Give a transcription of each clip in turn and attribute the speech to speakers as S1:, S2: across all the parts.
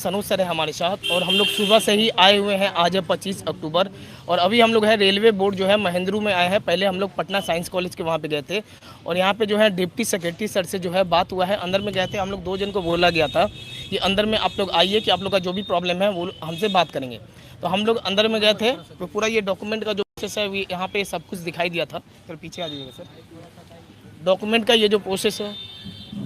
S1: Sanoj sir है हमारे साथ, और हम लोग सुबह से ही आए हुए हैं। आज है 25 अक्टूबर और अभी हम लोग है रेलवे बोर्ड जो है महेंद्रू में आए हैं। पहले हम लोग पटना साइंस कॉलेज के वहाँ पे गए थे और यहाँ पे जो है डिप्टी सेक्रेटरी सर से जो है बात हुआ है। अंदर में गए थे, हम लोग 2 जन को बोला गया था कि अंदर में आप लोग आइए कि आप लोग का जो भी प्रॉब्लम है वो हमसे बात करेंगे। तो हम लोग अंदर में गए थे तो पूरा ये डॉक्यूमेंट का जो प्रोसेस है यहाँ पे सब कुछ दिखाई दिया था। फिर पीछे आ जाइएगा सर। डॉक्यूमेंट का ये जो प्रोसेस है,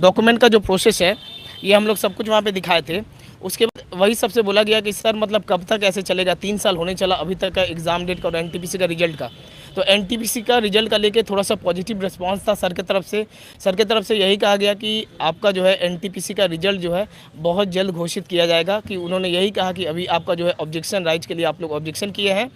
S1: डॉक्यूमेंट का जो प्रोसेस है ये हम लोग सब कुछ वहाँ पे दिखाए थे। उसके बाद वही सबसे बोला गया कि सर मतलब कब तक ऐसे चलेगा, 3 साल होने चला अभी तक का एग्ज़ाम डेट का और एनटीपीसी का रिजल्ट का। तो एनटीपीसी का रिजल्ट का लेके थोड़ा सा पॉजिटिव रिस्पांस था सर के तरफ से। सर के तरफ से यही कहा गया कि आपका जो है एनटीपीसी का रिजल्ट जो है बहुत जल्द घोषित किया जाएगा। कि उन्होंने यही कहा कि अभी आपका जो है ऑब्जेक्शन राइट्स के लिए आप लोग ऑब्जेक्शन किए हैं।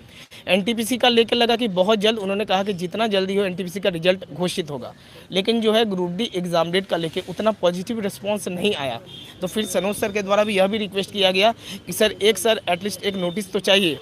S1: एनटीपीसी का लेकर लगा कि बहुत जल्द, उन्होंने कहा कि जितना जल्दी हो एनटीपीसी का रिजल्ट घोषित होगा। लेकिन जो है ग्रुप डी एग्ज़ाम डेट का लेके उतना पॉजिटिव रिस्पांस नहीं आया। तो फिर सनोज सर के द्वारा भी यह भी रिक्वेस्ट किया गया कि सर एटलीस्ट एक नोटिस तो चाहिए।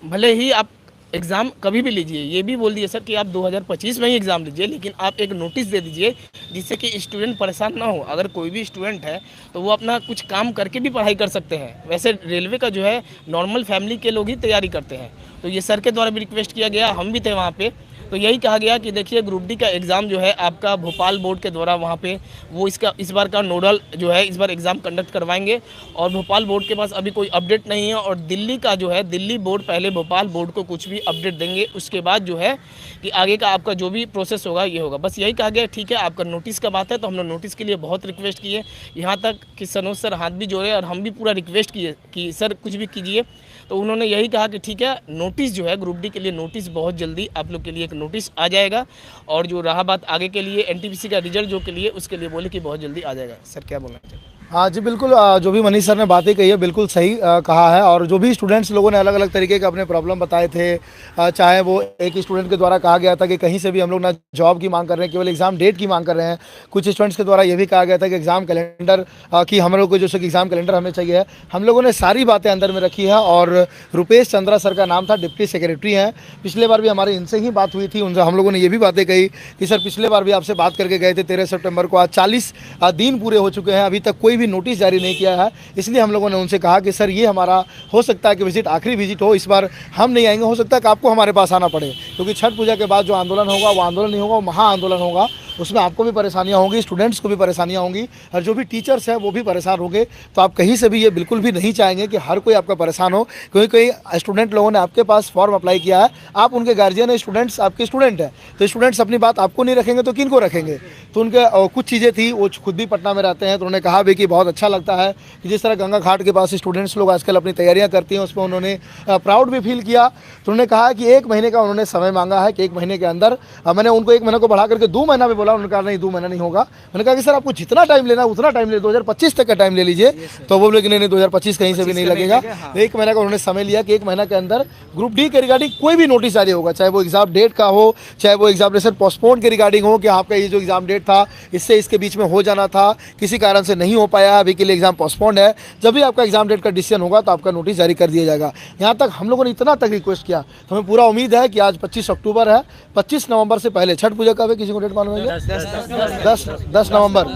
S1: भले ही आप एग्ज़ाम कभी भी लीजिए, ये भी बोल दिए सर कि आप 2025 में ही एग्ज़ाम लीजिए, लेकिन आप एक नोटिस दे दीजिए जिससे कि स्टूडेंट परेशान ना हो। अगर कोई भी स्टूडेंट है तो वो अपना कुछ काम करके भी पढ़ाई कर सकते हैं। वैसे रेलवे का जो है नॉर्मल फैमिली के लोग ही तैयारी करते हैं। तो ये सर के द्वारा भी रिक्वेस्ट किया गया, हम भी थे वहाँ पे। तो यही कहा गया कि देखिए ग्रुप डी का एग्ज़ाम जो है आपका भोपाल बोर्ड के द्वारा वहाँ पे वो इस बार का नोडल जो है इस बार एग्ज़ाम कंडक्ट करवाएंगे। और भोपाल बोर्ड के पास अभी कोई अपडेट नहीं है और दिल्ली का जो है दिल्ली बोर्ड पहले भोपाल बोर्ड को कुछ भी अपडेट देंगे, उसके बाद जो है कि आगे का आपका जो भी प्रोसेस होगा ये होगा। बस यही कहा गया ठीक है आपका नोटिस का बात है। तो हम लोग नोटिस के लिए बहुत रिक्वेस्ट किए, यहाँ तक कि सनोज सर हाथ भी जोड़े और हम भी पूरा रिक्वेस्ट किए कि सर कुछ भी कीजिए। तो उन्होंने यही कहा कि ठीक है नोटिस जो है ग्रुप डी के लिए नोटिस बहुत जल्दी आप लोग के लिए एक नोटिस आ जाएगा। और जो रहा बात आगे के लिए एनटीपीसी का रिजल्ट जो के लिए, उसके लिए बोले कि बहुत जल्दी आ जाएगा। सर क्या बोलना चाहिए?
S2: हाँ जी बिल्कुल, जो भी मनीष सर ने बातें कही है बिल्कुल सही कहा है। और जो भी स्टूडेंट्स लोगों ने अलग अलग तरीके के अपने प्रॉब्लम बताए थे, चाहे वो एक स्टूडेंट के द्वारा कहा गया था कि कहीं से भी हम लोग ना जॉब की मांग कर रहे हैं, केवल एग्ज़ाम डेट की मांग कर रहे हैं। कुछ स्टूडेंट्स के द्वारा ये भी कहा गया था कि एग्ज़ाम कैलेंडर की हम लोग को जो एग्ज़ाम कैलेंडर हमें चाहिए है। हम लोगों ने सारी बातें अंदर में रखी है। और रुपेश चंद्रा सर का नाम था, डिप्टी सेक्रेटरी हैं। पिछले बार भी हमारी इनसे ही बात हुई थी, उनसे हम लोगों ने ये भी बातें कही कि सर पिछले बार भी आपसे बात करके गए थे 13 सितंबर को, आज 40 दिन पूरे हो चुके हैं, अभी तक कोई भी नोटिस जारी नहीं किया है। इसलिए हम लोगों ने उनसे कहा कि सर ये हमारा हो सकता है कि विजिट आखिरी विजिट हो, इस बार हम नहीं आएंगे, हो सकता है कि आपको हमारे पास आना पड़े, क्योंकि छठ पूजा के बाद जो आंदोलन होगा वो आंदोलन नहीं होगा, वो महा आंदोलन होगा। उसमें आपको भी परेशानियां होंगी, स्टूडेंट्स को भी परेशानियां होंगी और जो भी टीचर्स हैं वो भी परेशान होंगे। तो आप कहीं से भी ये बिल्कुल भी नहीं चाहेंगे कि हर कोई आपका परेशान हो। क्योंकि कई स्टूडेंट लोगों ने आपके पास फॉर्म अप्लाई किया है, आप उनके गार्जियन है, स्टूडेंट्स आपके स्टूडेंट हैं, तो स्टूडेंट्स अपनी बात आपको नहीं रखेंगे तो किन को रखेंगे। तो उनके कुछ चीज़ें थी, वो खुद भी पटना में रहते हैं, तो उन्होंने कहा भी कि बहुत अच्छा लगता है कि जिस तरह गंगा घाट के पास स्टूडेंट्स लोग आजकल अपनी तैयारियाँ करती हैं, उसमें उन्होंने प्राउड भी फील किया। तो उन्होंने कहा कि 1 महीने का उन्होंने समय मांगा है कि 1 महीने के अंदर, मैंने उनको 1 महीने को बढ़ा करके 2 महीना भी बोला, उन्होंने कहा नहीं 2 महीना नहीं होगा। मैंने कहा कि सर आपको जितना टाइम लेना उतना टाइम ले, 2025 तक का टाइम ले लीजिए। तो वो बोले कि नहीं 2025 कहीं से भी नहीं लगेगा। 1 महीना का उन्होंने समय लिया कि 1 महीना के अंदर ग्रुप डी के रिगार्डिंग कोई भी नोटिस जारी होगा, चाहे वो एग्जाम डेट का हो, चाहे वो एग्जामिनेशन पोस्टपोन के रिगार्डिंग हो कि आपका ये जो एग्जाम डेट था इससे इसके बीच में हो जाना था, किसी कारण से नहीं हो पाया, अभी के लिए एग्जाम पोस्टपोन्ड है। जब भी आपका एग्जाम डेट का डिसीजन होगा तो आपका नोटिस जारी कर दिया जाएगा। यहाँ तक हम लोगों ने इतना तक रिक्वेस्ट किया, तो हमें पूरा उम्मीद है कि आज 25 अक्टूबर है, 25 नवंबर से पहले छठ पूजा कब है, किसी को डेट मालूम है? 10 नवंबर,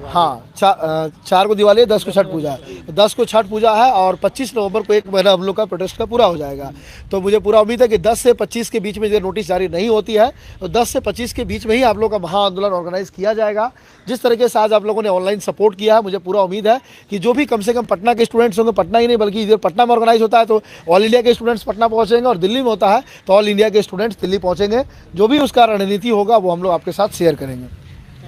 S2: हाँ 4 को दिवाली है, 10 को छठ पूजा है। 10 को छठ पूजा है और 25 नवंबर को 1 महीना हम लोग का प्रोटेस्ट का पूरा हो जाएगा। तो मुझे पूरा उम्मीद है कि 10 से 25 के बीच में जो नोटिस जारी नहीं होती है तो 10 से 25 के बीच में ही आप लोग का महा आंदोलन ऑर्गेनाइज किया जाएगा। जिस तरीके से आज आप लोगों ने ऑनलाइन सपोर्ट किया है, मुझे पूरा उम्मीद है कि जो भी कम से कम पटना के स्टूडेंट्स होंगे, पटना ही नहीं बल्कि इधर पटना में ऑर्गेनाइज होता है तो ऑल इंडिया के स्टूडेंट्स पटना पहुंचेंगे, और दिल्ली में होता है तो ऑल इंडिया के स्टूडेंट्स दिल्ली पहुंचेंगे। जो भी उसका रणनीति होगा वो हम लोग आपके साथ शेयर करेंगे।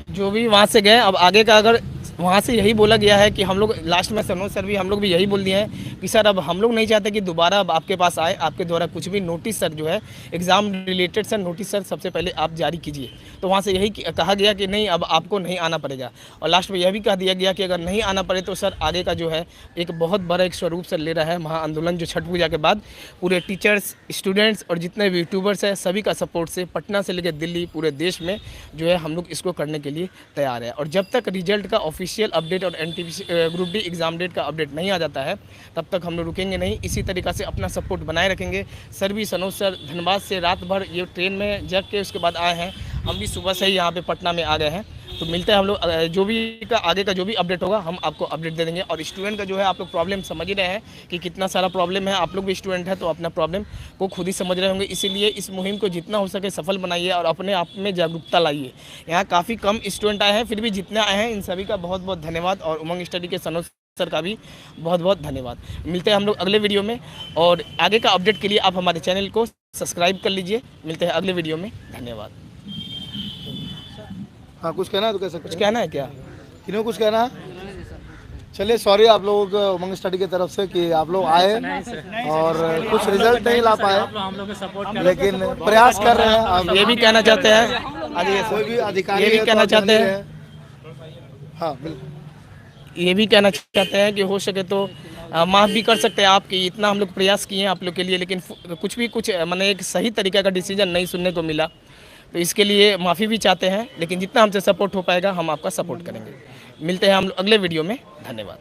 S1: जो भी वहाँ से गए, अब आगे का अगर वहाँ से यही बोला गया है कि हम लोग लास्ट में सनोज सर भी हम लोग भी यही बोल दिए हैं कि सर अब हम लोग नहीं चाहते कि दोबारा अब आपके पास आए, आपके द्वारा कुछ भी नोटिस सर जो है exam related sir notice sir सबसे पहले आप जारी कीजिए। तो वहाँ से यही कहा गया कि नहीं अब आपको नहीं आना पड़ेगा। और लास्ट में यह भी कह दिया गया कि अगर नहीं आना पड़े तो सर आगे का जो है एक बहुत बड़ा एक स्वरूप सर ले रहा है महा आंदोलन, जो छठ पूजा के बाद पूरे टीचर्स, स्टूडेंट्स और जितने भी यूट्यूबर्स हैं सभी का सपोर्ट से पटना से लेकर दिल्ली पूरे देश में जो है हम लोग इसको करने के लिए तैयार है। और जब तक रिजल्ट का ऑफिशियल अपडेट और NTPC group D exam date का अपडेट नहीं आ जाता है तब तक हम लोग रुकेंगे नहीं। इसी तरीक़ा से अपना सपोर्ट बनाए रखेंगे। सर भी सनोज सर धनबाद से रात भर ये ट्रेन में जग के उसके बाद आए हैं, हम भी सुबह से ही यहाँ पे पटना में आ गए हैं। तो मिलते हैं हम लोग जो भी का आगे का जो भी अपडेट होगा हम आपको अपडेट दे देंगे। और स्टूडेंट का जो है आप लोग प्रॉब्लम समझ ही रहे हैं कि कितना सारा प्रॉब्लम है। आप लोग भी स्टूडेंट हैं तो अपना प्रॉब्लम को खुद ही समझ रहे होंगे, इसीलिए इस मुहिम को जितना हो सके सफल बनाइए और अपने आप में जागरूकता लाइए। यहाँ काफ़ी कम स्टूडेंट आए हैं, फिर भी जितने आए हैं इन सभी का बहुत बहुत धन्यवाद, और उमंग स्टडी के सनोज सर का भी बहुत बहुत धन्यवाद। मिलते हैं हम लोग अगले वीडियो में, और आगे का अपडेट के लिए आप हमारे चैनल को सब्सक्राइब कर लीजिए। मिलते हैं अगले वीडियो में, धन्यवाद।
S2: हाँ, कुछ कहना है तो कह सकते
S1: कुछ
S2: हैं।
S1: कहना है क्या?
S2: इन्हों कुछ कहना है? चलिए, सॉरी आप लोगों को उमंग स्टडी की तरफ से कि आप लोग आए और कुछ रिजल्ट नहीं ला पाए, लेकिन प्रयास कर रहे हैं। आप
S1: ये भी कहना चाहते हैं,
S2: कोई भी अधिकारी
S1: ये भी
S2: है तो
S1: कहना
S2: आप
S1: चाहते
S2: जान ही
S1: हैं,
S2: रहे हाँ बिल्कुल।
S1: ये भी कहना चाहते हैं कि हो सके तो माफ़ भी कर सकते हैं आप कि इतना हम लोग प्रयास किए हैं आप लोग के लिए, लेकिन कुछ मैंने एक सही तरीके का डिसीजन नहीं सुनने को मिला, तो इसके लिए माफ़ी भी चाहते हैं। लेकिन जितना हमसे सपोर्ट हो पाएगा हम आपका सपोर्ट करेंगे। मिलते हैं हम लोग अगले वीडियो में, धन्यवाद।